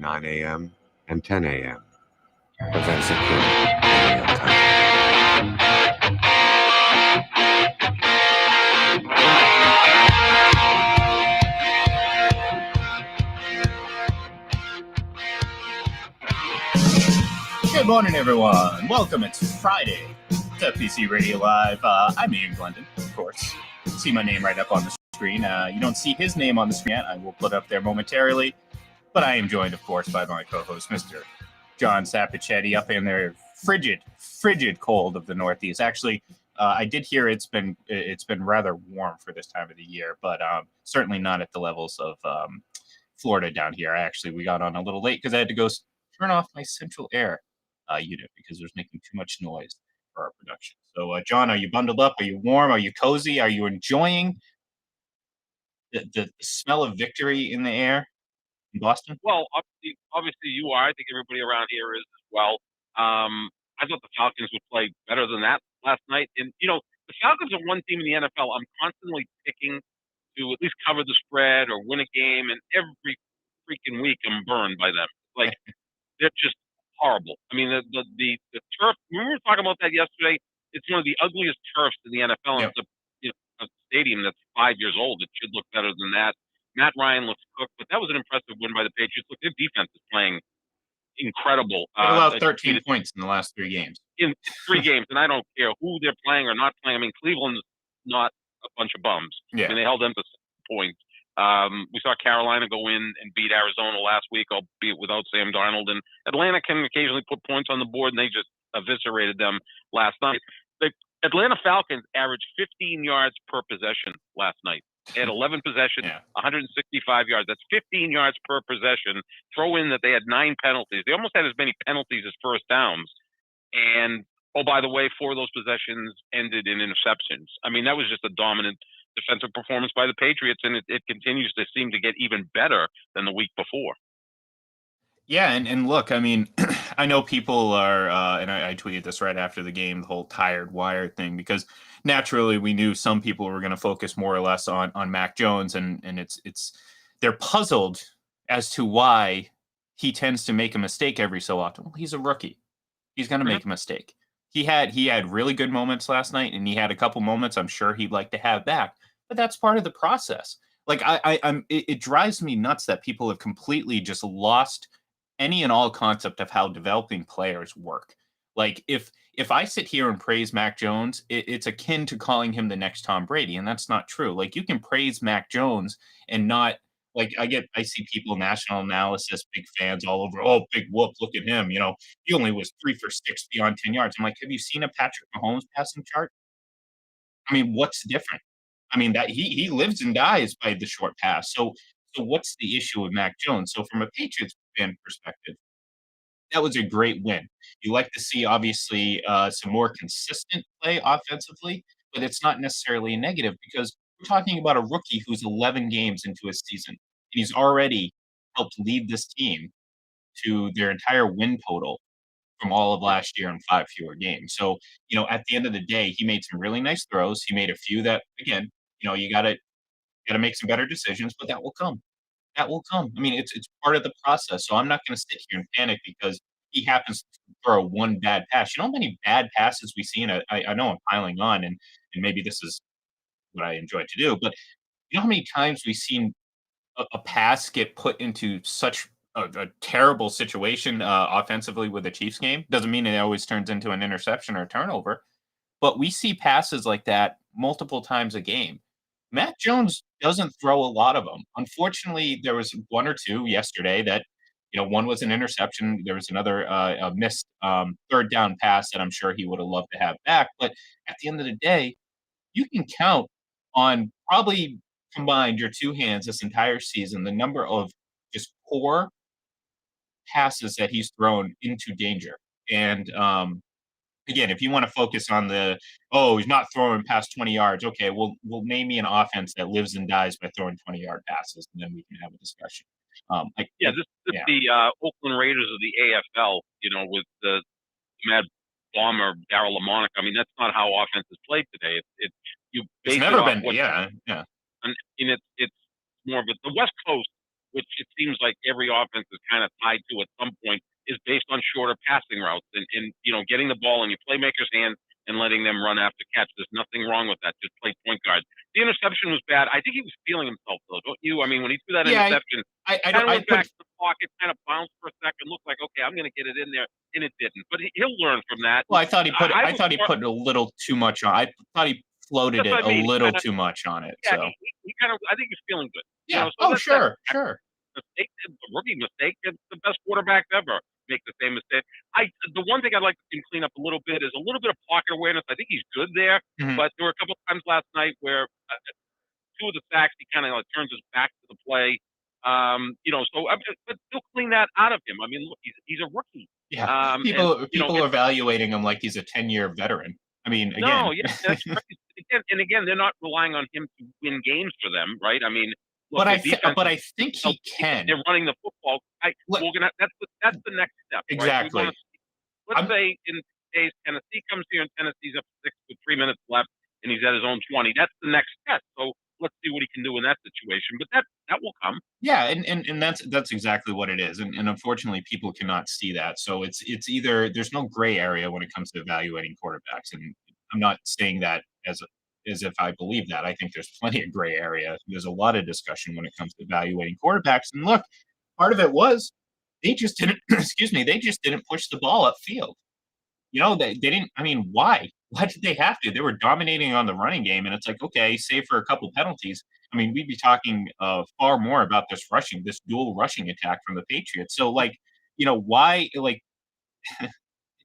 9 a.m. and 10 a.m. Events occur in real time. Good morning, everyone. Welcome. It's Friday. It's FPC Radio Live. I'm Ian Glendon, of course. See my name right up on the screen. You don't see his name on the screen yet. I will put it up there momentarily. But I am joined, of course, by my co-host, Mr. John Sapichetti, up in there, frigid cold of the Northeast. Actually, I did hear it's been rather warm for this time of the year, but certainly not at the levels of Florida down here. We got on a little late because I had to go turn off my central air unit because it was making too much noise for our production. So, John, are you bundled up? Are you warm? Are you cozy? Are you enjoying the smell of victory in the air in Boston? Well, obviously you are. I think everybody around here is as well. I thought the Falcons would play better than that last night. And, the Falcons are one team in the NFL I'm constantly picking to at least cover the spread or win a game. And every freaking week I'm burned by them. Like, they're just horrible. I mean, the turf, we were talking about that yesterday. It's one of the ugliest turfs in the NFL. Yep. And it's a stadium that's 5 years old. It should look better than that. Matt Ryan looks cooked, but that was an impressive win by the Patriots. Look, their defense is playing incredible. They allowed 13 points in the last 3 games. In 3 games, and I don't care who they're playing or not playing. I mean, Cleveland's not a bunch of bums. Yeah. I mean, they held them to 6 points. We saw Carolina go in and beat Arizona last week, albeit without Sam Darnold. And Atlanta can occasionally put points on the board, and they just eviscerated them last night. The Atlanta Falcons averaged 15 yards per possession last night. They had 11 possessions, 165 yards. That's 15 yards per possession. Throw in that they had 9 penalties. They almost had as many penalties as first downs. And, oh, by the way, 4 of those possessions ended in interceptions. I mean, that was just a dominant defensive performance by the Patriots, and it continues to seem to get even better than the week before. Yeah, and look, I mean, I know people are, and I tweeted this right after the game, the whole tired wire thing, because naturally we knew some people were going to focus more or less on Mac Jones, and they're puzzled as to why he tends to make a mistake every so often. Well, he's a rookie. He's going to make a mistake. He had really good moments last night, and he had a couple moments I'm sure he'd like to have back, but that's part of the process. Like it drives me nuts that people have completely just lost any and all concept of how developing players work. Like if I sit here and praise Mac Jones, it's akin to calling him the next Tom Brady, and that's not true. Like you can praise Mac Jones and not like I see people national analysis, big fans all over. Oh, big whoop! Look at him. He only was 3 for 6 beyond 10 yards. I'm like, have you seen a Patrick Mahomes passing chart? I mean, what's different? I mean that he lives and dies by the short pass. So what's the issue with Mac Jones? So from a Patriots fan perspective, that was a great win. You like to see, obviously, some more consistent play offensively, but it's not necessarily a negative because we're talking about a rookie who's 11 games into his season, and he's already helped lead this team to their entire win total from all of last year in 5 fewer games. So, at the end of the day, he made some really nice throws. He made a few that, again, you gotta make some better decisions, but that will come. That will come. I mean, it's part of the process. So I'm not going to sit here and panic because he happens to throw one bad pass. You know how many bad passes we see? And I know I'm piling on, and maybe this is what I enjoy to do, but you know how many times we've seen a pass get put into such a terrible situation offensively with the Chiefs game? Doesn't mean it always turns into an interception or a turnover, but we see passes like that multiple times a game. Mac Jones doesn't throw a lot of them. Unfortunately, there was 1 or 2 yesterday that, one was an interception. There was another a missed third down pass that I'm sure he would have loved to have back. But at the end of the day, you can count on probably combined your 2 hands this entire season the number of just poor passes that he's thrown into danger. And again, if you want to focus on he's not throwing past 20 yards. Okay, we'll name me an offense that lives and dies by throwing 20-yard passes, and then we can have a discussion. This is the Oakland Raiders of the AFL, with the Mad Bomber Darryl Lamonica. I mean, that's not how offense is played today. It's never been, and it's more of the West Coast which it seems like every offense is kind of tied to at some point, is based on shorter passing routes and getting the ball in your playmaker's hands and letting them run after catch. There's nothing wrong with that. Just play point guard. The interception was bad. I think he was feeling himself, though, don't you? I mean, when he threw that Yeah, interception, I kind don't. of I went put back to the pocket, kind of bounced for a second, looked like, okay, I'm going to get it in there, and it didn't. But he'll learn from that. Well, I thought he put. I I was thought he more, put a little too much on. I thought he floated that's it what I a mean. little too much on it. Yeah, So he kind of, I think he's feeling good. yeah. So Oh, that's sure, sure. mistake, a rookie mistake. It's the best quarterbacks ever make the same mistake. The one thing I'd like to see him clean up a little bit is a little bit of pocket awareness. I think he's good there, Mhm. but there were a couple of times last night where two of the sacks he kind of like turns his back to the play. But still clean that out of him. I mean, look, he's a rookie. Yeah. And People are evaluating him like he's a 10-year veteran. I mean, again. no, yeah, that's crazy. Again, they're not relying on him to win games for them, right? I mean, look, but the defense. but I think he can. They're running the football. That's the next step. Exactly. Right? Let's say in days Tennessee comes here and Tennessee's up 6 with 3 minutes left and he's at his own 20. That's the next step. So let's see what he can do in that situation. But that will come. Yeah, and that's exactly what it is. And unfortunately people cannot see that. So it's either there's no gray area when it comes to evaluating quarterbacks. And I'm not saying that as if I believe that. I think there's plenty of gray area. There's a lot of discussion when it comes to evaluating quarterbacks. And look, part of it was they just didn't excuse me, they just didn't push the ball upfield. They didn't. I mean, why? Why did they have to? They were dominating on the running game, and it's like, okay, save for a couple penalties. I mean, we'd be talking far more about this dual rushing attack from the Patriots. So, like, why? Like,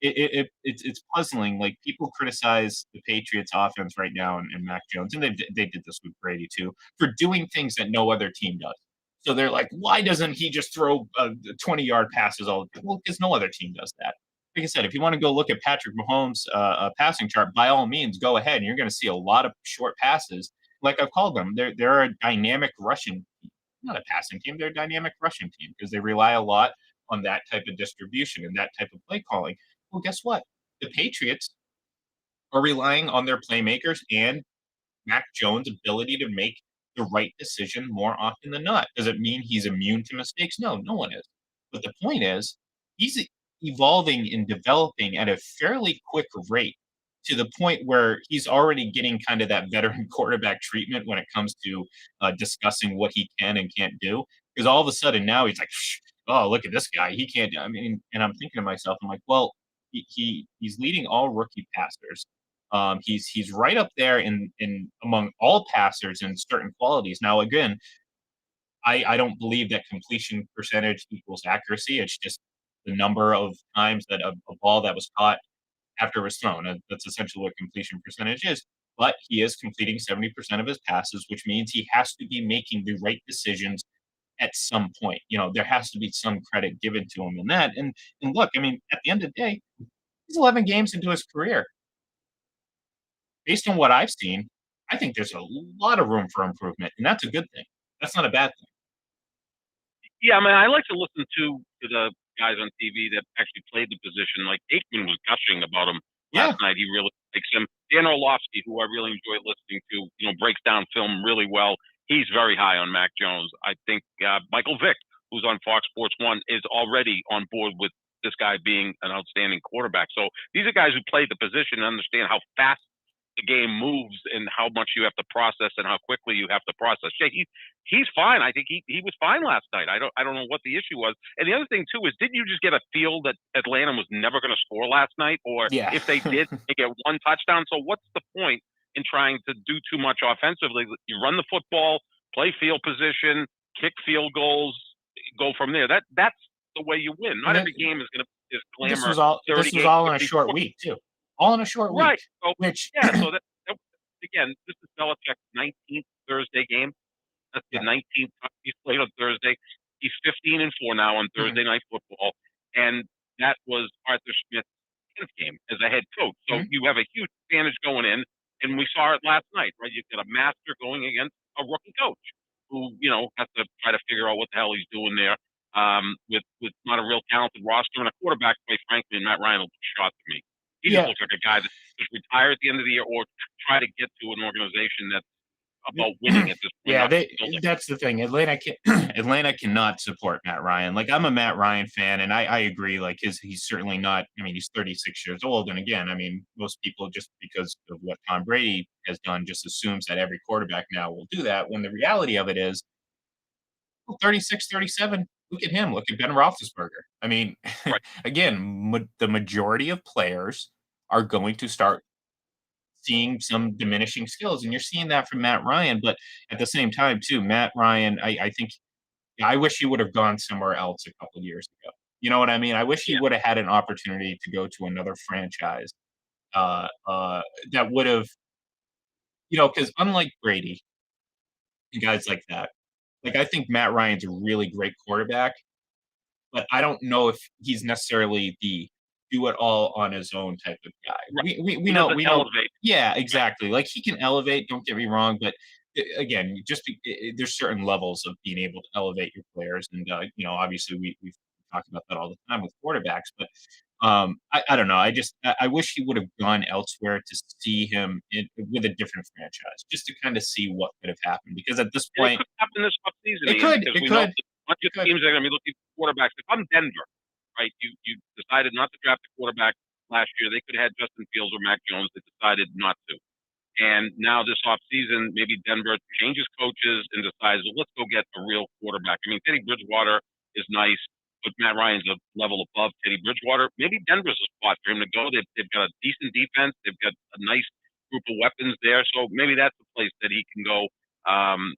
it's puzzling. Like, people criticize the Patriots offense right now and Mac Jones, and they did this with Brady too, for doing things that no other team does. So they're like, why doesn't he just throw 20-yard passes all the time? Well, because no other team does that. Like I said, if you want to go look at Patrick Mahomes' passing chart, by all means, go ahead. And you're going to see a lot of short passes. Like I've called them, they're a dynamic rushing team. Not a passing team, they're a dynamic rushing team because they rely a lot on that type of distribution and that type of play calling. Well, guess what? The Patriots are relying on their playmakers and Mac Jones' ability to make the right decision more often than not. Does it mean he's immune to mistakes? No, no one is. But the point is, he's evolving and developing at a fairly quick rate to the point where he's already getting kind of that veteran quarterback treatment when it comes to discussing what he can and can't do. Because all of a sudden now he's like, oh, look at this guy. He can't. I mean, and I'm thinking to myself, I'm like, well, he's leading all rookie passers. He's right up there in among all passers in certain qualities. Now, again, I don't believe that completion percentage equals accuracy. It's just the number of times that a ball that was caught after it was thrown. That's essentially what completion percentage is. But he is completing 70% of his passes, which means he has to be making the right decisions at some point. There has to be some credit given to him in that. And look, I mean, at the end of the day, he's 11 games into his career. Based on what I've seen, I think there's a lot of room for improvement, and that's a good thing. That's not a bad thing. Yeah, I mean, I like to listen to the guys on TV that actually played the position. Like Aikman was gushing about him last night. He really likes him. Dan Orlovsky, who I really enjoy listening to, breaks down film really well. He's very high on Mac Jones. I think Michael Vick, who's on Fox Sports 1, is already on board with this guy being an outstanding quarterback. So these are guys who played the position and understand how fast the game moves and how much you have to process and how quickly you have to process. Yeah, he's fine. I think he was fine last night. I don't know what the issue was. And the other thing too is, didn't you just get a feel that Atlanta was never going to score last night, or if they did, they get one touchdown? So what's the point in trying to do too much offensively? You run the football, play field position, kick field goals, go from there. That's the way you win. Not every game is glamour. This was all in a short week too. All in a short week. Right. So, which so that again, this is Belichick's 19th Thursday game. That's the 19th time he's played on Thursday. He's 15-4 now on Thursday Night Football, and that was Arthur Smith's 10th game as a head coach. So you have a huge advantage going in, and we saw it last night, right? You've got a master going against a rookie coach who, has to try to figure out what the hell he's doing there. With not a real talented roster and a quarterback, quite frankly, and Matt Ryan will be shot to me. He just looks like a guy that just retire at the end of the year or try to get to an organization that's about winning at this point. Yeah, not building. that's the thing. Atlanta cannot support Matt Ryan. Like, I'm a Matt Ryan fan, and I agree. Like, he's certainly not. I mean, he's 36 years old, and again, I mean, most people, just because of what Tom Brady has done, just assumes that every quarterback now will do that. When the reality of it is, well, 36, 37. Look at him. Look at Ben Roethlisberger. I mean, Right. again, the majority of players are going to start seeing some diminishing skills, and you're seeing that from Matt Ryan. But at the same time, too, Matt Ryan, I think, I wish he would have gone somewhere else a couple years ago. You know what I mean? I wish he Yeah. would have had an opportunity to go to another franchise that would have, because unlike Brady and guys like that, like, I think Matt Ryan's a really great quarterback, but I don't know if he's necessarily the do it all on his own type of guy. Right. We He know doesn't we know. elevate. Yeah, exactly. Like, he can elevate. Don't get me wrong, but again, there's certain levels of being able to elevate your players, and obviously we've talked about that all the time with quarterbacks. But I don't know. I wish he would have gone elsewhere to see him with a different franchise, just to kind of see what could have happened. Because at this And it point, could happen this offseason, it Ian, could, because it we know could, that a bunch it of could. teams are going to be looking for quarterbacks. If I'm Denver, right, you decided not to draft a quarterback last year. They could have had Justin Fields or Mac Jones. They decided not to. And now this offseason, maybe Denver changes coaches and decides, well, let's go get a real quarterback. I mean, Teddy Bridgewater is nice, but Matt Ryan's a level above Teddy Bridgewater. Maybe Denver's a spot for him to go. They've got a decent defense. They've got a nice group of weapons there. So maybe that's the place that he can go and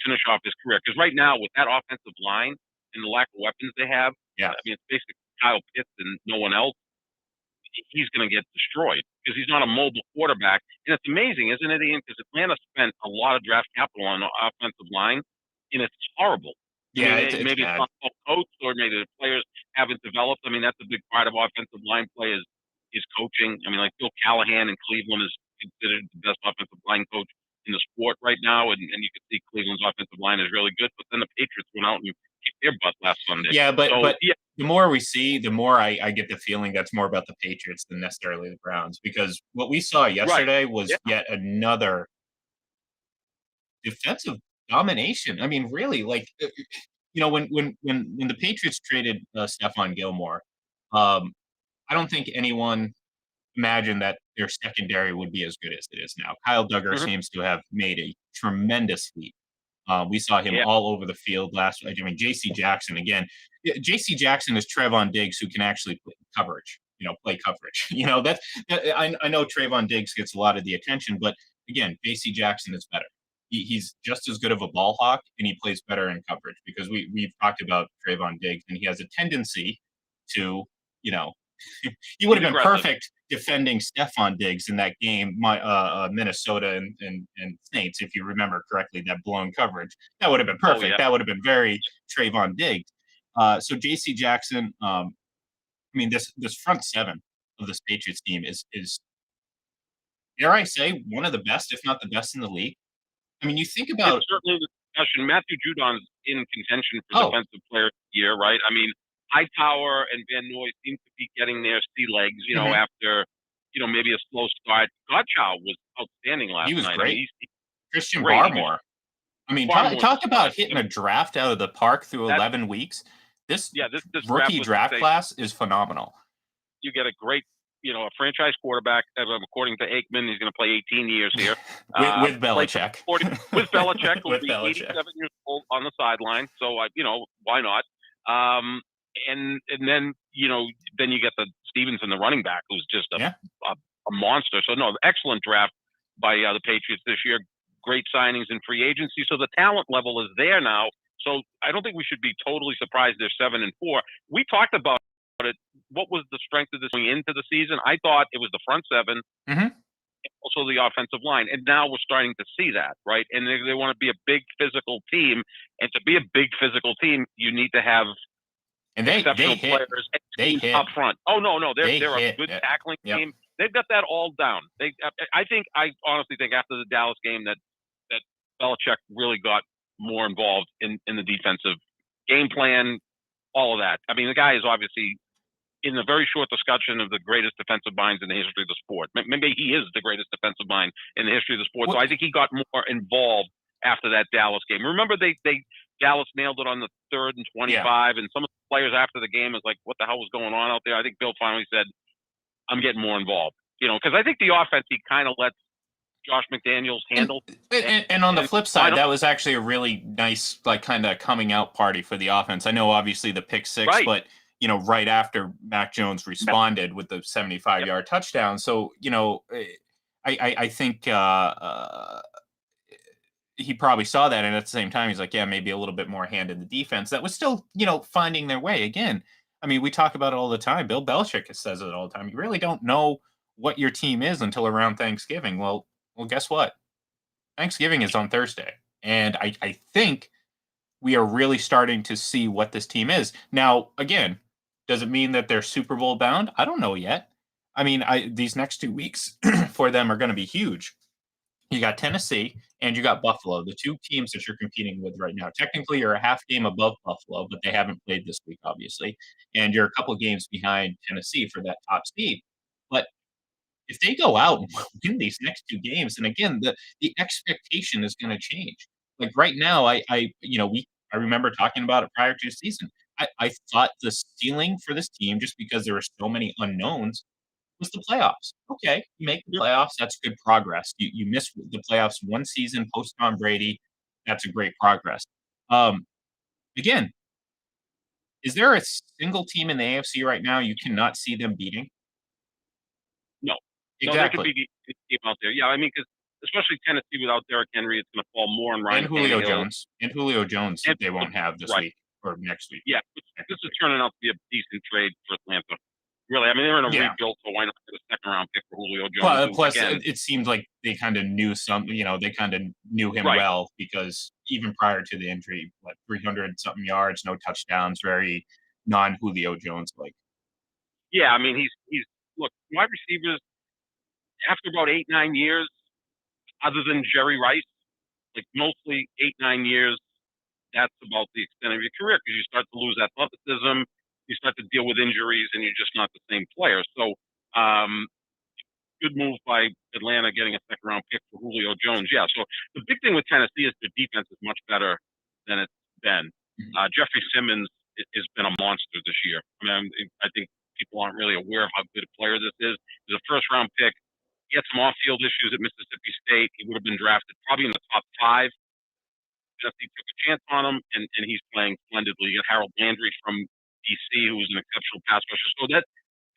finish off his career. Because right now, with that offensive line and the lack of weapons they have, Yeah. I mean, it's basically Kyle Pitts and no one else. He's going to get destroyed because he's not a mobile quarterback. And it's amazing, isn't it, Ian? Because Atlanta spent a lot of draft capital on the offensive line, and it's horrible. Yeah, I mean, it's maybe bad. it's not well coached, or maybe the players haven't developed. I mean, that's a big part of offensive line play is coaching. I mean, like Bill Callahan in Cleveland is considered the best offensive line coach in the sport right now, and you can see Cleveland's offensive line is really good. But then the Patriots went out and kicked their butt last Sunday. Yeah, but yeah, the more we see, the more I get the feeling that's more about the Patriots than necessarily the Browns, because what we saw yesterday was yet another defensive domination. I mean, really, like, when the Patriots traded Stephon Gilmore, I don't think anyone imagined that their secondary would be as good as it is now. Kyle Duggar Mhm. seems to have made a tremendous leap. We saw him Yeah. all over the field last. I mean, J.C. Jackson again. J.C. Jackson is Trevon Diggs, who can actually play coverage. Play coverage. I know Trevon Diggs gets a lot of the attention, but again, J.C. Jackson is better. He's just as good of a ball hawk, and he plays better in coverage, because we've talked about Trevon Diggs, and he has a tendency to, you know, he would have He's been aggressive. perfect defending Stephon Diggs in that game, Minnesota and Saints, if you remember correctly, that blown coverage. That would have been perfect. Yeah. That would have been very Trevon Diggs. So J.C. Jackson, I mean, this front seven of this Patriots team is, dare I say, one of the best, if not the best in the league. I mean, you think about, It's certainly the discussion. Matthew Judon's in contention for Oh. defensive player of the year, right? I mean, Hightower and Van Noy seem to be getting their sea legs, Mhm. after, maybe a slow start. Godchow was outstanding last he was night. great. I mean, he's Christian great. He was- Barmore. I mean, Barmore's talk about awesome. hitting a draft out of the park through That's- 11 weeks. This this rookie was draft insane. class is phenomenal. You get a great, a franchise quarterback. According to Aikman, he's going to play 18 years here. with Belichick. With Belichick, who'll With be Belichick. 87 years old on the sideline. So, why not? And then, then you get the Stevenson, the running back, who's just a monster. So, no, excellent draft by the Patriots this year. Great signings in free agency. So the talent level is there now. So I don't think we should be totally surprised they're 7-4. We talked about it. What was the strength of this going into the season? I thought it was the front seven, also the offensive line. And now we're starting to see that, right? And they want to be a big physical team. And to be a big physical team, you need to have exceptional players up front. Oh, no. They're a good tackling team. They've got that all down. I honestly think after the Dallas game that Belichick really got more involved in the defensive game plan, all of that. I mean, the guy is obviously in a very short discussion of the greatest defensive minds in the history of the sport. Maybe he is the greatest defensive mind in the history of the sport. So I think he got more involved after that Dallas game. Remember, Dallas nailed it on the 3rd and 25, and some of the players after the game was like, "What the hell was going on out there?" I think Bill finally said, "I'm getting more involved." Because I think the offense he kind of lets Josh McDaniels handle. And on the flip side, that was actually a really nice, like, kind of coming out party for the offense. I know, obviously, the pick six, Right. but right after Mac Jones responded with the 75-yard touchdown. So, I think he probably saw that, and at the same time, he's like, yeah, maybe a little bit more hand in the defense. That was still, finding their way. Again, I mean, we talk about it all the time. Bill Belichick says it all the time. You really don't know what your team is until around Thanksgiving. Well, guess what? Thanksgiving is on Thursday, and I think we are really starting to see what this team is. Now, again, does it mean that they're Super Bowl bound? I don't know yet. I mean, these next 2 weeks for them are going to be huge. You got Tennessee and you got Buffalo, the two teams that you're competing with right now. Technically, you're a half game above Buffalo, but they haven't played this week, obviously. And you're a couple games behind Tennessee for that top seed. But if they go out and win these next 2 games, and again, the expectation is going to change. Like right now, I remember talking about it prior to the season. I thought the ceiling for this team, just because there were so many unknowns, was the playoffs. Okay, you make the playoffs, that's good progress. You miss the playoffs one season post Tom Brady, that's a great progress. Again, is there a single team in the AFC right now you cannot see them beating? No. No, there could Exactly. be a team out there. Yeah, I mean, because especially Tennessee without Derrick Henry, it's going to fall more on Ryan And Julio Tannehill. Jones. And Julio Jones, And- they won't have this right. week or next week. Yeah, this is turning out to be a decent trade for Atlanta. Really, I mean, they're in a Yeah. rebuild, so why not get a second-round pick for Julio Jones? who, Plus, again, it seemed like they kind of knew they kind of knew him Right. well, because even prior to the injury, 300-something yards, no touchdowns, very non-Julio Jones-like. yeah, I mean, he's look, wide receivers after about 8-9 years, other than Jerry Rice, like mostly 8-9 years, that's about the extent of your career because you start to lose athleticism, you start to deal with injuries, and you're just not the same player. So, good move by Atlanta getting a second round pick for Julio Jones. Yeah. So the big thing with Tennessee is their defense is much better than it's been. Jeffrey Simmons has been a monster this year. I mean, I think people aren't really aware of how good a player this is. He's a first round pick. He had some off field issues at Mississippi State. He would have been drafted probably in the top 5. Tennessee took a chance on him, and he's playing splendidly. You got Harold Landry from DC, who was an exceptional pass rusher. So that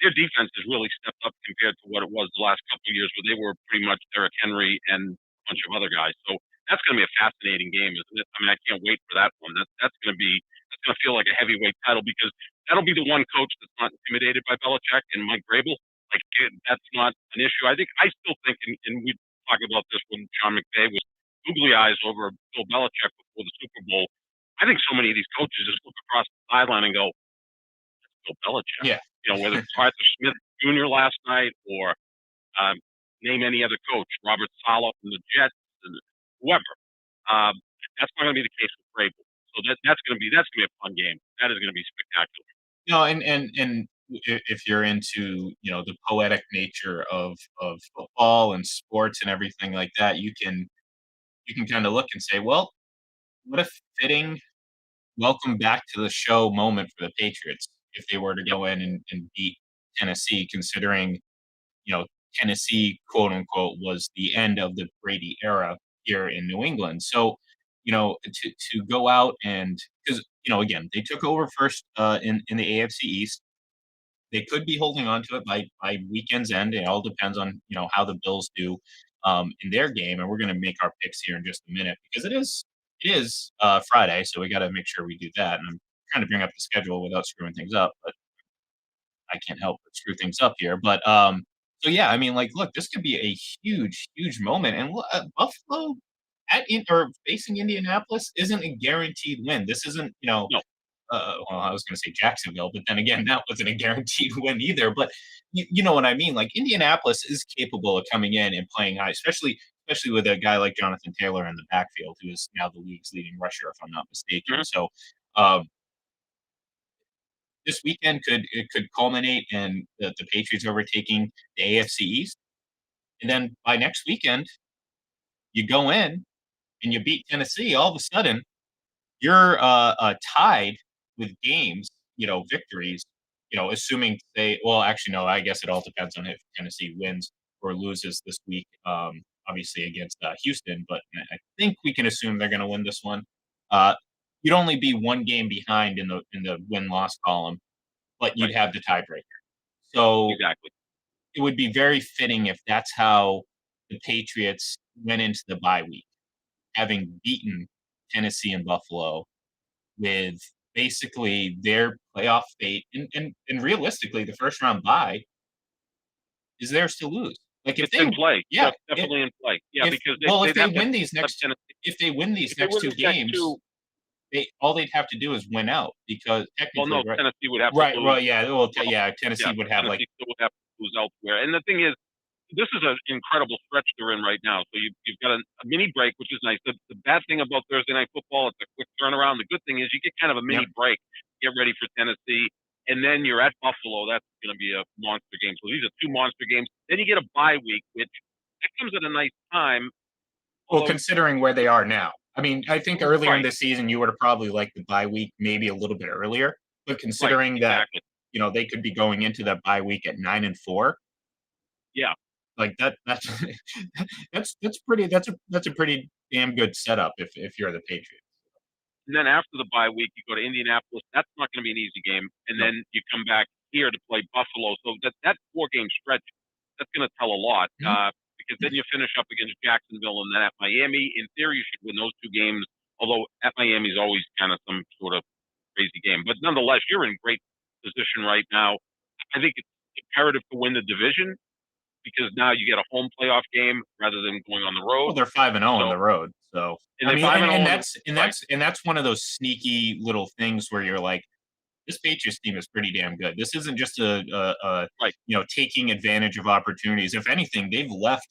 their defense has really stepped up compared to what it was the last couple of years, where they were pretty much Derrick Henry and a bunch of other guys. So that's going to be a fascinating game, isn't it? I mean, I can't wait for that one. That's going to feel like a heavyweight title, because that'll be the one coach that's not intimidated by Belichick and Mike Vrabel. Like, that's not an issue. I still think, and we talked about this when Sean McVay was googly eyes over Bill Belichick before the Super Bowl. I think so many of these coaches just look across the sideline and go, Bill Belichick. Yeah. Whether it's Arthur Smith Jr. last night or name any other coach, Robert Saleh from the Jets, and whoever. That's not going to be the case with Vrabel. So that's going to be a fun game. That is going to be spectacular. No, and if you're into the poetic nature of football and sports and everything like that, you can kind of look and say, well, what a fitting welcome back to the show moment for the Patriots if they were to go in and beat Tennessee, considering Tennessee, quote unquote, was the end of the Brady era here in New England. So, to go out and, because again, they took over first in the AFC East. They could be holding on to it by weekend's end. It all depends on how the Bills do in their game, and we're going to make our picks here in just a minute, because it is Friday, so we got to make sure we do that. And I'm trying to bring up the schedule without screwing things up, but I can't help but screw things up here. But so yeah, I mean, like, look, this could be a huge moment, and Buffalo or facing Indianapolis isn't a guaranteed win. This isn't No. well, I was going to say Jacksonville, but then again, that wasn't a guaranteed win either. But you know what I mean? Like, Indianapolis is capable of coming in and playing high, especially with a guy like Jonathan Taylor in the backfield, who is now the league's leading rusher, if I'm not mistaken. Mhm. So, this weekend could culminate in the Patriots overtaking the AFC East, and then by next weekend, you go in and you beat Tennessee. All of a sudden, you're tied with games, victories. Assuming they, well, actually, no, I guess it all depends on if Tennessee wins or loses this week. Obviously against Houston, but I think we can assume they're going to win this one. Uh, you'd only be one game behind in the win loss column, but you'd Right. have the tiebreaker. So Exactly. it would be very fitting if that's how the Patriots went into the bye week, having beaten Tennessee and Buffalo with basically their playoff fate, and realistically, the first round bye is theirs to lose. Like if It's in they, play. yeah, That's definitely in play. Yeah, if because well, if they'd they have to win these let next, Tennessee. if they win these If they next win two these next games, two, all they'd have to do is win out because well, technically, no, right, Tennessee would have to right, lose. well, yeah, well, Well, yeah, Tennessee yeah, would have like, Tennessee still would have to lose elsewhere. And the thing is, this is an incredible stretch they're in right now. So you've got a mini break, which is nice. The bad thing about Thursday Night Football, it's a quick turnaround. The good thing is you get kind of a mini yep. break, get ready for Tennessee, and then you're at Buffalo. That's going to be a monster game. So these are two monster games. Then you get a bye week, which that comes at a nice time. Well, Although, considering where they are now, I mean, I think earlier in right, the season you would have probably liked the bye week maybe a little bit earlier, but right, considering that exactly. they could be going into that bye week at 9-4. Yeah. Like that's that's a pretty damn good setup if you're the Patriots. And then after the bye week, you go to Indianapolis. That's not going to be an easy game. And No. then you come back here to play Buffalo. So that 4-game stretch, that's going to tell a lot. Mhm. Because then you finish up against Jacksonville and then at Miami. In theory, you should win those two games. Although at Miami is always kind of some sort of crazy game. But nonetheless, you're in great position right now. I think it's imperative to win the division because now you get a home playoff game rather than going on the Well, road. they're 5-0 on So, the road, so and I they're mean, 5-0 and on the that's and right. that's and that's one of those sneaky little things where you're like, this Patriots team is pretty damn good. This isn't just a Right. taking advantage of opportunities. If anything, they've left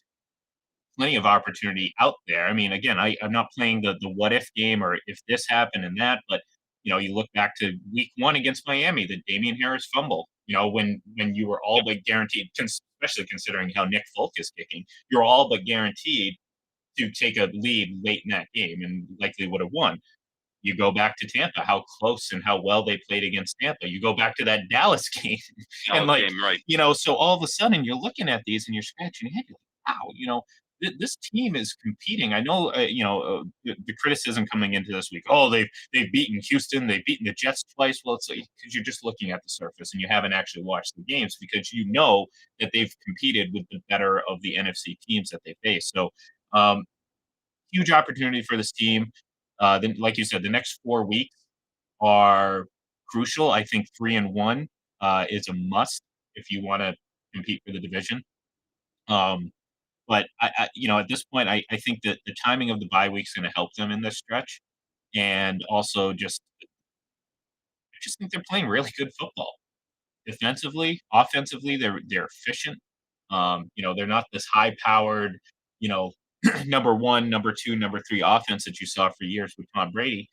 plenty of opportunity out there. I mean, again, I'm not playing the what if game or if this happened and that, but you look back to week 1 against Miami, the Damian Harris fumble. When you were all Yeah. but guaranteed, especially considering how Nick Folk is kicking, you're all but guaranteed to take a lead late in that game and likely would have won. You go back to Tampa, how close and how well they played against Tampa. You go back to that Dallas game, and Dallas game, right. so all of a sudden you're looking at these and you're scratching your head. You're like, wow, this team is competing. I know, the criticism coming into this week. Oh, they've beaten Houston, they've beaten the Jets twice. Well, it's like because you're just looking at the surface and you haven't actually watched the games because you know that they've competed with the better of the NFC teams that they face. So, huge opportunity for this team. Then, like you said, the next 4 weeks are crucial. I think 3-1 is a must if you want to compete for the division. But at this point, I think that the timing of the bye week is going to help them in this stretch, and also I just think they're playing really good football. Defensively, offensively, they're efficient. They're not this high powered, you know, number one, number two, number three offense that you saw for years with Tom Brady,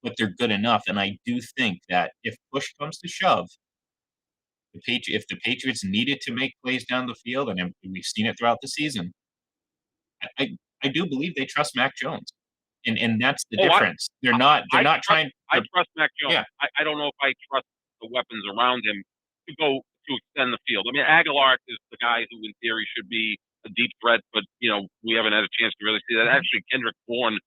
but they're good enough. And I do think that if push comes to shove, if the Patriots needed to make plays down the field, and we've seen it throughout the season, I do believe they trust Mac Jones, and that's the Oh, difference. They're not trying. I trust Mac Jones. Yeah, I don't know if I trust the weapons around him to go to extend the field. I mean, Aguilar is the guy who, in theory, should be a deep threat, but we haven't had a chance to really see that. Mhm. Actually, Kendrick Bourne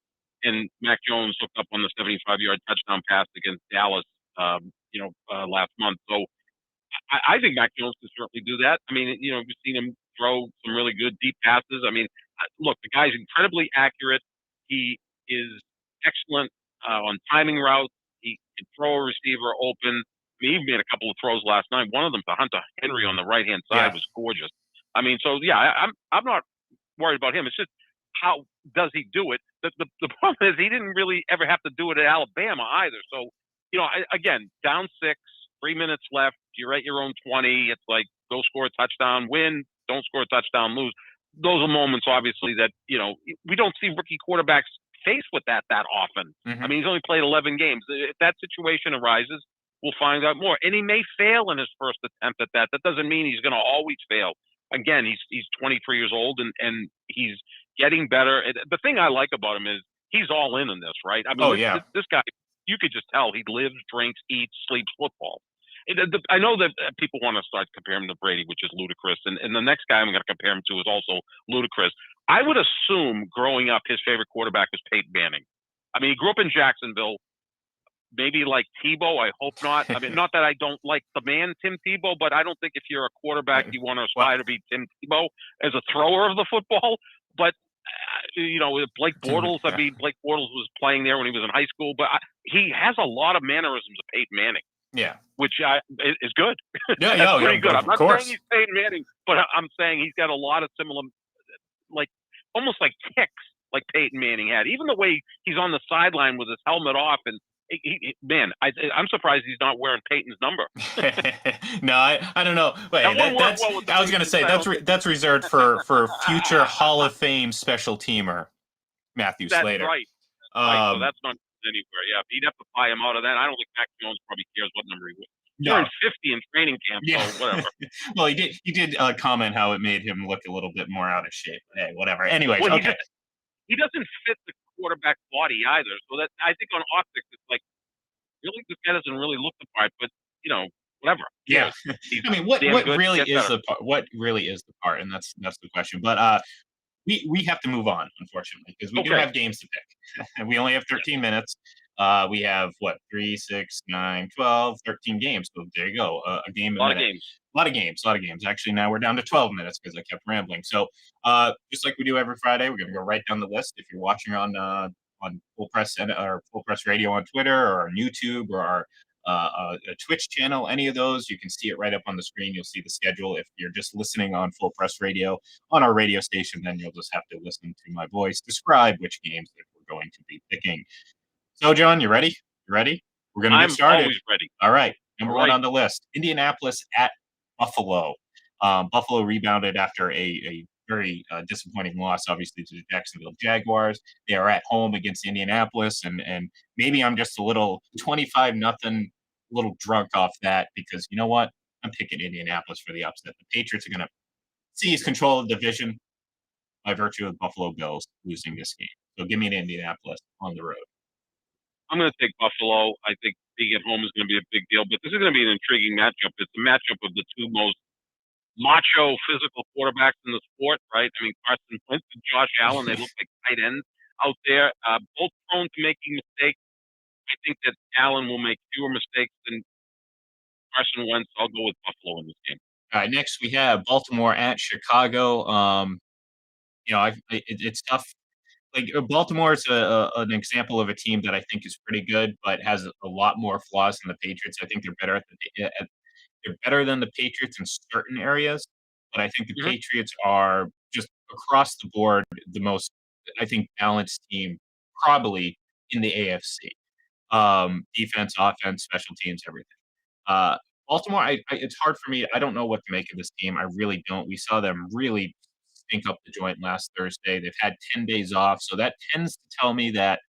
and Mac Jones hooked up on the 75-yard touchdown pass against Dallas, last month. So I think Mac Jones can certainly do that. I mean, we've seen him throw some really good deep passes. I mean, look, the guy's incredibly accurate. He is excellent on timing routes. He can throw a receiver open. I mean, he made a couple of throws last night. One of them to Hunter Henry on the right hand side yeah. was gorgeous. I mean, so yeah, I'm not worried about him. It's just how does he do it? The problem is he didn't really ever have to do it at Alabama either. So again, down 6, 3 minutes left. You're at your own 20. It's like go score a touchdown, win. Don't score a touchdown, lose. Those are moments, obviously, that we don't see rookie quarterbacks faced with that often. Mhm. I mean, he's only played 11 games. If that situation arises, we'll find out more. And he may fail in his first attempt at that. That doesn't mean he's going to always fail. Again, he's 23 years old and he's getting better. The thing I like about him is he's all in this, right? I mean, this guy, you could just tell he lives, drinks, eats, sleeps football. I know that people want to start comparing him to Brady, which is ludicrous. And the next guy I'm going to compare him to is also ludicrous. I would assume growing up, his favorite quarterback was Peyton Manning. I mean, he grew up in Jacksonville. Maybe like Tebow. I hope not. I mean, not that I don't like the man Tim Tebow, but I don't think if you're a quarterback, you want to aspire to be Tim Tebow as a thrower of the football. But Blake Bortles. I mean, Blake Bortles was playing there when he was in high school, but he has a lot of mannerisms of Peyton Manning. Yeah, which is good. Yeah, That's pretty good. I'm not saying he's Peyton Manning, but I'm saying he's got a lot of similar, like almost like ticks, like Peyton Manning had. Even the way he's on the sideline with his helmet off, and I'm surprised he's not wearing Peyton's number. No, I don't know. Wait, I was going to say that's reserved for future Hall of Fame special teamer Matthew Slater. Right. So that's not anywhere. Yeah, he'd have to buy him out of that. I don't think Mac Jones probably cares what number he was. You're in 50 in training camp, so whatever. Well, he did comment how it made him look a little bit more out of shape. Hey, whatever. Anyways, okay. He doesn't fit the quarterback body either. So that I think on optics, it's like, really, this guy doesn't really look the part, but whatever. Yeah. I mean, what really is the part? What really is the part? And that's the question. But we have to move on, unfortunately, because we do have games to pick. And we only have 13 minutes. We have 3, 6, 9, 12, 13 games. So there you go. A game. A lot of games. Actually, now we're down to 12 minutes because I kept rambling. So just like we do every Friday, we're going to go right down the list. If you're watching on Full Press or Full Press Radio on Twitter or on YouTube or our a Twitch channel, any of those, you can see it right up on the screen. You'll see the schedule. If you're just listening on Full Press Radio on our radio station, then you'll just have to listen to my voice describe which games that we're going to be picking. So, John, you ready? We're going to get started. I'm always ready. All right. Number one on the list, Indianapolis at Buffalo. Buffalo rebounded after a very disappointing loss, obviously, to the Jacksonville Jaguars. They are at home against Indianapolis, and maybe I'm just a little 25-0, little drunk off that because you know what? I'm picking Indianapolis for the upset. The Patriots are going to seize control of the division by virtue of Buffalo Bills losing this game. So give me an Indianapolis on the road. I'm going to take Buffalo. I think being at home is going to be a big deal, but this is going to be an intriguing matchup. It's a matchup of the two most macho physical quarterbacks in the sport, right? I mean, Carson Wentz and Josh Allen, they look like tight ends out there, both prone to making mistakes. I think that Allen will make fewer mistakes than Carson Wentz. I'll go with Buffalo in this game. All right, next we have Baltimore at Chicago. It's tough. Like Baltimore is an example of a team that I think is pretty good, but has a lot more flaws than the Patriots. I think they're better they're better than the Patriots in certain areas, but I think the Patriots are just across the board the most, I think, balanced team probably in the AFC. Defense, offense, special teams, everything. Baltimore, it's hard for me. I don't know what to make of this team. I really don't. We saw them really stink up the joint last Thursday. They've had 10 days off, so that tends to tell me that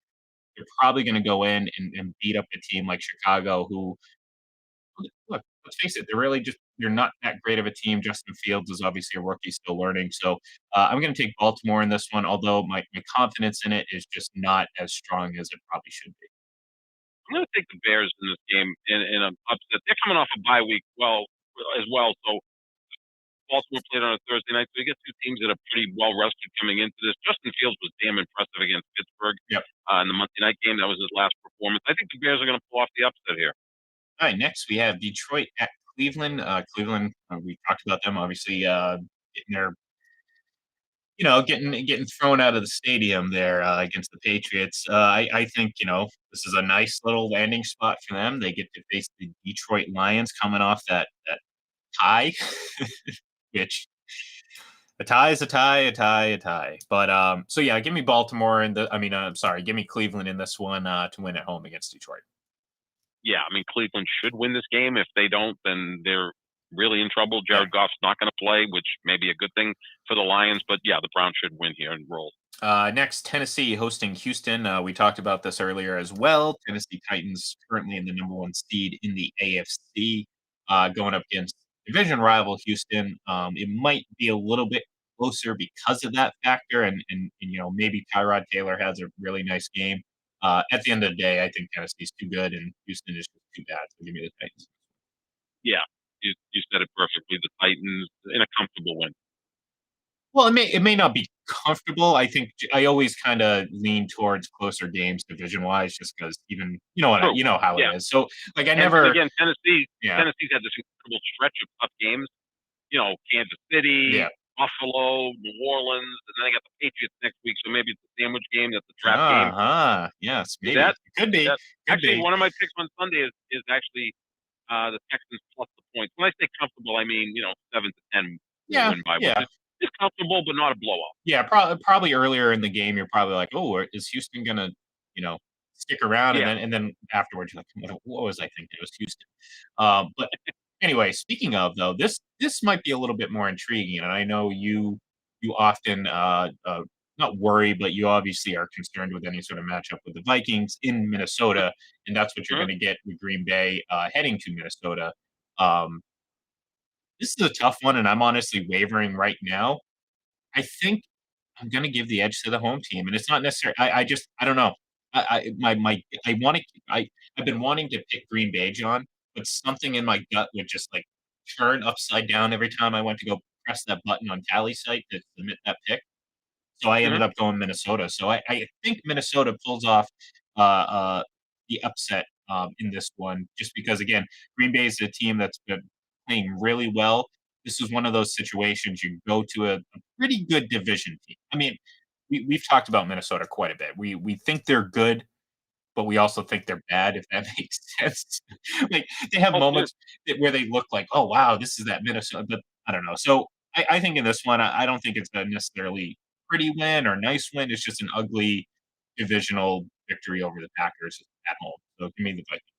they're probably going to go in and beat up a team like Chicago, who, look, let's face it, they're not that great of a team. Justin Fields is obviously a rookie, still learning. So I'm going to take Baltimore in this one, although my confidence in it is just not as strong as it probably should be. I'm going to take the Bears in this game in an upset. They're coming off a bye week as well. So Baltimore played on a Thursday night. So you get two teams that are pretty well rested coming into this. Justin Fields was damn impressive against Pittsburgh in the Monday night game. That was his last performance. I think the Bears are going to pull off the upset here. All right, next we have Detroit at Cleveland. Cleveland, we talked about them, obviously getting thrown out of the stadium there against the Patriots. I think, this is a nice little landing spot for them. They get to face the Detroit Lions coming off that tie, which a tie is a tie. But so yeah, give me Baltimore give me Cleveland in this one to win at home against Detroit. Yeah, I mean, Cleveland should win this game. If they don't, then they're really in trouble. Jared Goff's not going to play, which may be a good thing for the Lions. But yeah, the Browns should win here and roll. Next, Tennessee hosting Houston. We talked about this earlier as well. Tennessee Titans currently in the number one seed in the AFC, going up against division rival Houston. It might be a little bit closer because of that factor, and maybe Tyrod Taylor has a really nice game. At the end of the day, I think Tennessee's too good, and Houston is just too bad. So give me the Titans. Yeah, you said it perfectly. The Titans in a comfortable win. Well, it may not be comfortable. I think I always kind of lean towards closer games division wise, just because even True. you know how it Yeah. is. So like I And never, again, yeah, Tennessee's had this incredible stretch of tough games. Kansas City, yeah, Buffalo, New Orleans, and then they got the Patriots next week. So maybe it's a sandwich game. That's a trap game. yes, See maybe that? it could See be, that? could Actually, be, one of my picks on Sunday is actually the Texans plus the points. When I say comfortable, I mean 7 to 10 will yeah, win by, which yeah, is comfortable but not a blowout. yeah. Probably earlier in the game, you're probably like, oh, is Houston gonna, you know, stick around, and Yeah. then afterwards, you're like, what was I thinking? It was Houston. But anyway, speaking of though, this might be a little bit more intriguing, and I know you often not worry, but you obviously are concerned with any sort of matchup with the Vikings in Minnesota, and that's what you're Mhm. going to get with Green Bay heading to Minnesota. Um, this is a tough one, and I'm honestly wavering right now. I think I'm gonna give the edge to the home team, and it's not necessarily. I don't know. I want to. I've been wanting to pick Green Bay, John, but something in my gut would just like turn upside down every time I went to go press that button on Tally site to submit that pick. So I ended Mhm. up going Minnesota. So I think Minnesota pulls off the upset in this one, just because again, Green Bay is a team that's been playing really well. This is one of those situations you go to a pretty good division team. I mean, we've talked about Minnesota quite a bit. We think they're good, but we also think they're bad, if that makes sense. Like they have Oh, sure. moments where they look like, oh wow, this is that Minnesota, but I don't know. So I think in this one, I don't think it's a necessarily pretty win or nice win. It's just an ugly divisional victory over the Packers at home. So give me the Vikings.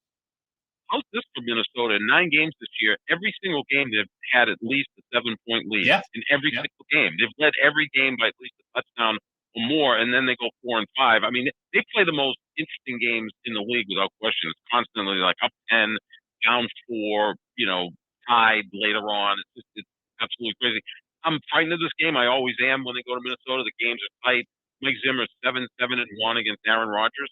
How's this for Minnesota? In 9 games this year, every single game they've had at least a 7 point lead Yeah, in every yeah, single game. They've led every game by at least a touchdown or more, and then they go 4-5. I mean, they play the most interesting games in the league without question. It's constantly like up 10, down 4, tied later on. It's absolutely crazy. I'm frightened of this game. I always am when they go to Minnesota. The games are tight. Mike Zimmer's 7-7-1 against Aaron Rodgers,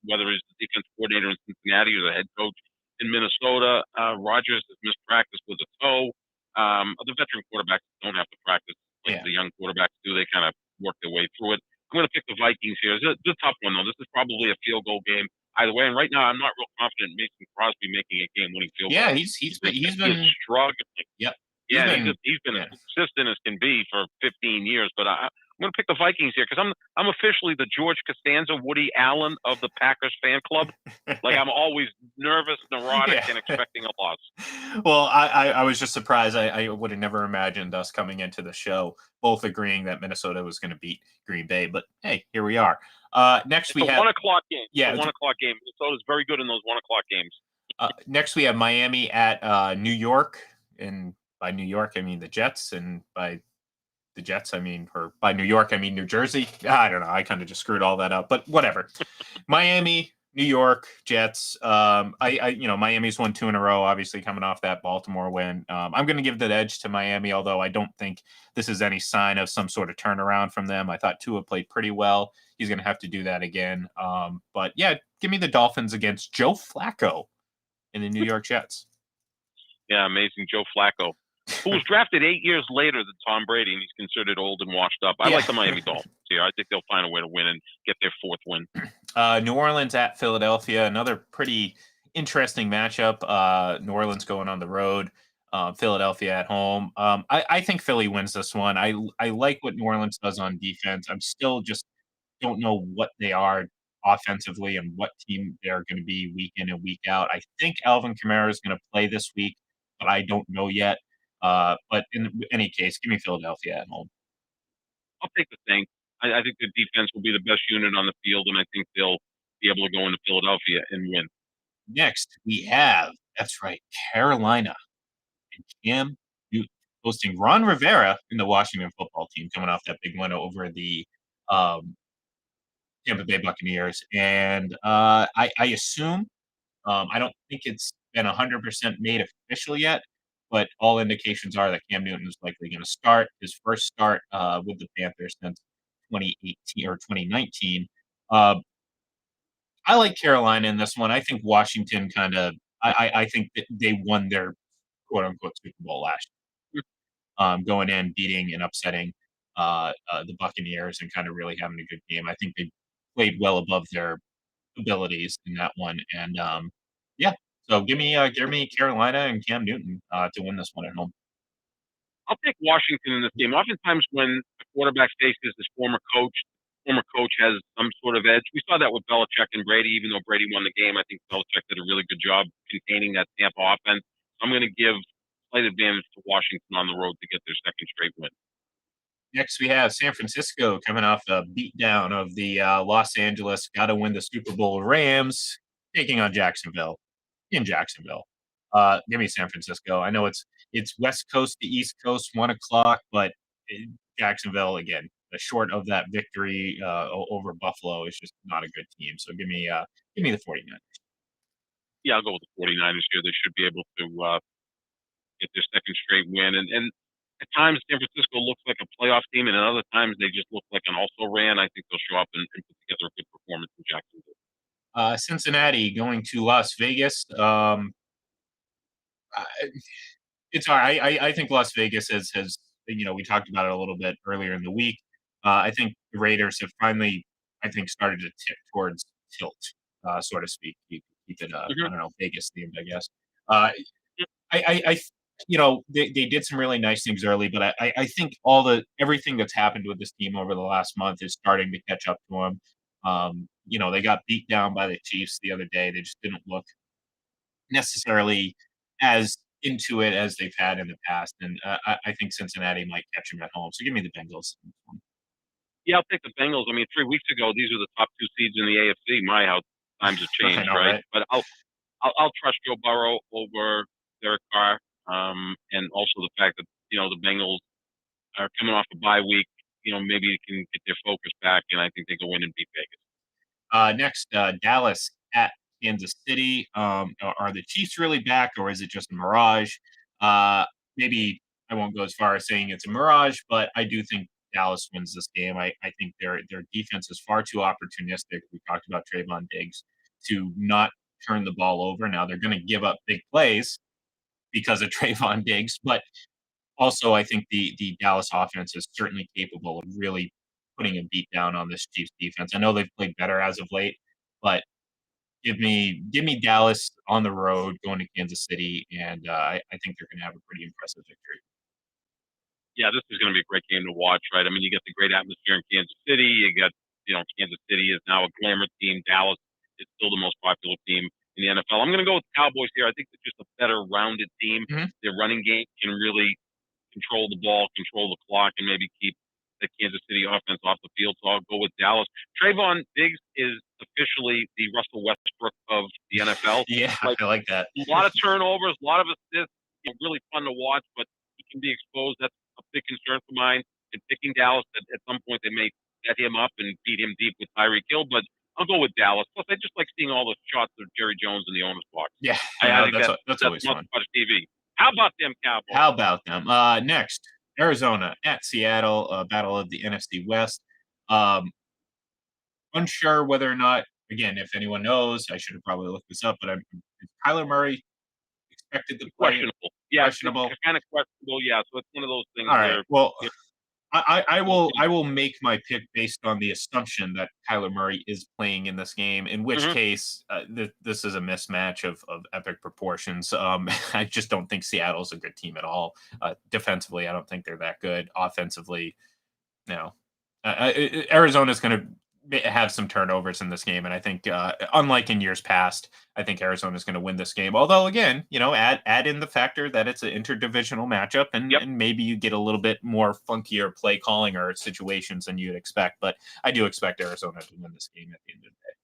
whether he's the defense coordinator in Cincinnati or the head coach in Minnesota. Rodgers has missed practice with a toe. The veteran quarterbacks don't have to practice like yeah. the young quarterbacks do. They kind of work their way through it. I'm going to pick the Vikings here. It's a tough one, though. This is probably a field goal game either way. And right now, I'm not real confident in Mason Crosby making a game-winning field goal. Yeah, he's been He is struggling. yep. Yeah, and he's been as Yeah. consistent as can be for 15 years. But I'm going to pick the Vikings here because I'm officially the George Costanza, Woody Allen of the Packers fan club. Like I'm always nervous, neurotic, Yeah. and expecting a loss. Well, I was just surprised. I would have never imagined us coming into the show both agreeing that Minnesota was going to beat Green Bay, but hey, here we are. Next It's we a have 1 o'clock game. yeah. It's a 1 o'clock game. Minnesota's very good in those 1 o'clock games. Next we have Miami at New York, and by New York I mean the Jets, and by the Jets I mean, or by New York I mean New Jersey. I don't know. I kind of just screwed all that up, but whatever. Miami, New York Jets. Miami's won 2 in a row, obviously coming off that Baltimore win. I'm going to give the edge to Miami, although I don't think this is any sign of some sort of turnaround from them. I thought Tua played pretty well. He's going to have to do that again. But yeah, give me the Dolphins against Joe Flacco in the New York Jets. Yeah, amazing. Joe Flacco, who was drafted 8 years later than Tom Brady, and he's considered old and washed up. I like the Miami Dolphins here. I think they'll find a way to win and get their 4th win. New Orleans at Philadelphia, another pretty interesting matchup. New Orleans going on the road, Philadelphia at home. I think Philly wins this one. I like what New Orleans does on defense. I'm still just don't know what they are offensively and what team they're going to be week in and week out. I think Alvin Kamara is going to play this week, but I don't know yet. But in any case, give me Philadelphia at home. I'll take the Saints. I think the defense will be the best unit on the field, and I think they'll be able to go into Philadelphia and win. Next, we have, that's right, Carolina and Cam Newton hosting Ron Rivera in the Washington football team, coming off that big win over the Tampa Bay Buccaneers. And I assume, I don't think it's been 100% made official yet, but all indications are that Cam Newton is likely going to start his first start with the Panthers since 2018 or 2019. Uh, I like Carolina in this one. I think Washington kind of. I think that they won their quote unquote Super Bowl last year, going in, beating and upsetting the Buccaneers, and kind of really having a good game. I think they played well above their abilities in that one, and yeah. So give me Carolina and Cam Newton to win this one at home. I'll take Washington in this game. Oftentimes, when a quarterback faces his former coach has some sort of edge. We saw that with Belichick and Brady. Even though Brady won the game, I think Belichick did a really good job containing that Tampa offense. I'm going to give slight advantage to Washington on the road to get their second straight win. Next, we have San Francisco coming off a beatdown of the Los Angeles got to win the Super Bowl Rams, taking on Jacksonville in Jacksonville. Give me San Francisco. I know it's West Coast to East Coast, 1 o'clock, but Jacksonville again, short of that victory over Buffalo is just not a good team. So give me the 49ers. Yeah, I'll go with the 49ers here. They should be able to get their second straight win. And at times, San Francisco looks like a playoff team, and at other times, they just look like an also-ran. I think they'll show up and put together a good performance in Jacksonville. Cincinnati going to Las Vegas. It's all right. I think Las Vegas has we talked about it a little bit earlier in the week. I think the Raiders have finally, I think, started to tip towards tilt, so to speak. You keep it, I don't know, Vegas themed, I guess. I they did some really nice things early, but I think everything that's happened with this team over the last month is starting to catch up to them. They got beat down by the Chiefs the other day. They just didn't look necessarily as into it as they've had in the past, and I think Cincinnati might catch them at home. So give me the Bengals. Yeah, I'll take the Bengals. I mean, 3 weeks ago, these are the top 2 seeds in the AFC. My, how times have changed, know, right? right? But I'll trust Joe Burrow over Derek Carr, and also the fact that the Bengals are coming off a bye week. Maybe they can get their focus back, and I think they go in and beat Vegas. Next, Dallas at Kansas City. Are the Chiefs really back, or is it just a mirage? Maybe I won't go as far as saying it's a mirage, but I do think Dallas wins this game. I think their defense is far too opportunistic. We talked about Trayvon Diggs to not turn the ball over. Now they're going to give up big plays because of Trayvon Diggs, but also I think the Dallas offense is certainly capable of really putting a beat down on this Chiefs defense. I know they've played better as of late, but give me Dallas on the road going to Kansas City, and I think they're going to have a pretty impressive victory. Yeah, this is going to be a great game to watch, right? I mean, you get the great atmosphere in Kansas City. You got, Kansas City is now a glamour team. Dallas is still the most popular team in the NFL. I'm going to go with the Cowboys here. I think they're just a better rounded team. Mhm. Their running game can really control the ball, control the clock, and maybe keep the Kansas City offense off the field. So I'll go with Dallas. Trayvon Diggs is officially the Russell Westbrook of the NFL. Yeah, Like, I like that. a lot of turnovers, a lot of assists. Really fun to watch, but he can be exposed. That's a big concern for mine. In picking Dallas, at some point they may set him up and beat him deep with Tyreek Hill, but I'll go with Dallas. Plus, I just like seeing all the shots of Jerry Jones in the owner's box. Yeah, I think that's always fun. Much TV. How about them Cowboys? How about them? Next, Arizona at Seattle, battle of the NFC West. Unsure whether or not, again, if anyone knows, I should have probably looked this up, but is Kyler Murray expected to play? Questionable. Yeah, Questionable. it's kind of questionable. Yeah, so it's one of those things All right. where Well, I will make my pick based on the assumption that Kyler Murray is playing in this game. In which case, this is a mismatch of epic proportions. I just don't think Seattle's a good team at all. Defensively, I don't think they're that good. Offensively, no. Arizona's going to have some turnovers in this game, and I think, unlike in years past, I think Arizona's going to win this game. Although, again, add in the factor that it's an interdivisional matchup, and maybe you get a little bit more funkier play calling or situations than you'd expect. But I do expect Arizona to win this game at the end of the day.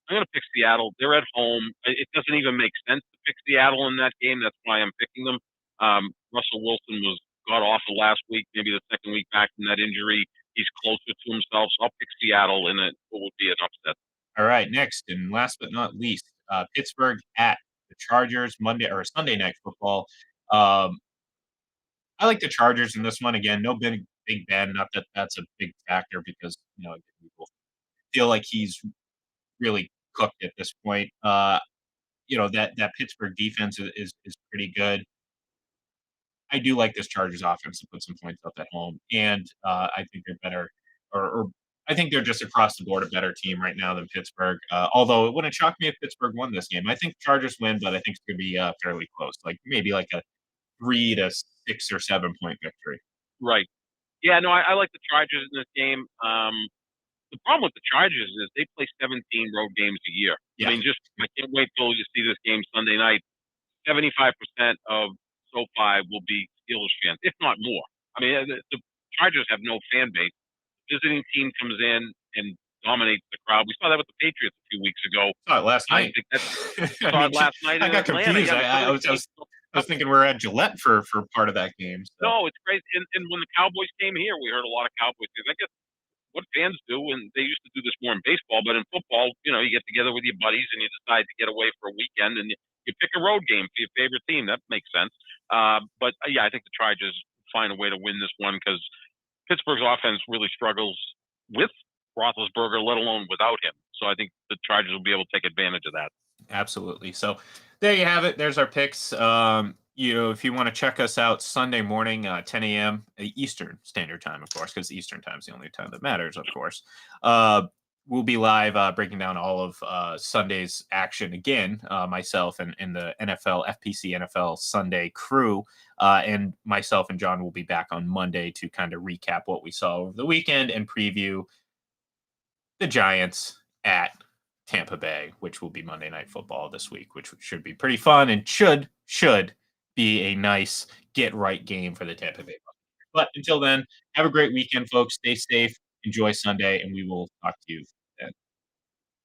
I'm going to pick Seattle. They're at home. It doesn't even make sense to pick Seattle in that game. That's why I'm picking them. Russell Wilson was god awful last week, maybe the second week back from that injury. he's closer to himself. So I'll pick Seattle in it. What would be an upset? All right, next and last but not least, Pittsburgh at the Chargers, Monday or Sunday Night Football. Um, I like the Chargers in this one. Again, no Big Ben, not that that's a big factor because, people feel like he's really cooked at this point. That Pittsburgh defense is pretty good. I do like this Chargers offense to put some points up at home, and I think they're better, or I think they're just across the board a better team right now than Pittsburgh. Although it wouldn't shock me if Pittsburgh won this game. I think Chargers win, but I think it's going to be fairly close, like maybe like a 3 to 6 or 7 point victory. Right. Yeah, no, I like the Chargers in this game. The problem with the Chargers is they play 17 road games a year. Yeah. I mean, I can't wait till you see this game Sunday night. 75% of SoFi will be Steelers fans, if not more. I mean, the Chargers have no fan base. Visiting team comes in and dominates the crowd. We saw that with the Patriots a few weeks ago. Saw it last night. Saw it last night. I got Atlanta. confused. Yeah, I was thinking we were at Gillette for part of that game. So. No, it's crazy. And when the Cowboys came here, we heard a lot of Cowboys fans. I guess what fans do, and they used to do this more in baseball, but in football, you get together with your buddies and you decide to get away for a weekend and you pick a road game for your favorite team. That makes sense. But yeah, I think the Chargers find a way to win this one because Pittsburgh's offense really struggles with Roethlisberger, let alone without him. So I think the Chargers will be able to take advantage of that. Absolutely. So there you have it. There's our picks. If you want to check us out Sunday morning, 10 a.m. Eastern Standard Time, of course, because Eastern Time is the only time that matters, of course. We'll be live breaking down all of Sunday's action again, myself and the FPC NFL Sunday crew. And myself and John will be back on Monday to kind of recap what we saw over the weekend and preview the Giants at Tampa Bay, which will be Monday Night Football this week, which should be pretty fun and should be a nice get-right game for the Tampa Bay Buccaneers. But until then, have a great weekend, folks. Stay safe, enjoy Sunday, and we will talk to you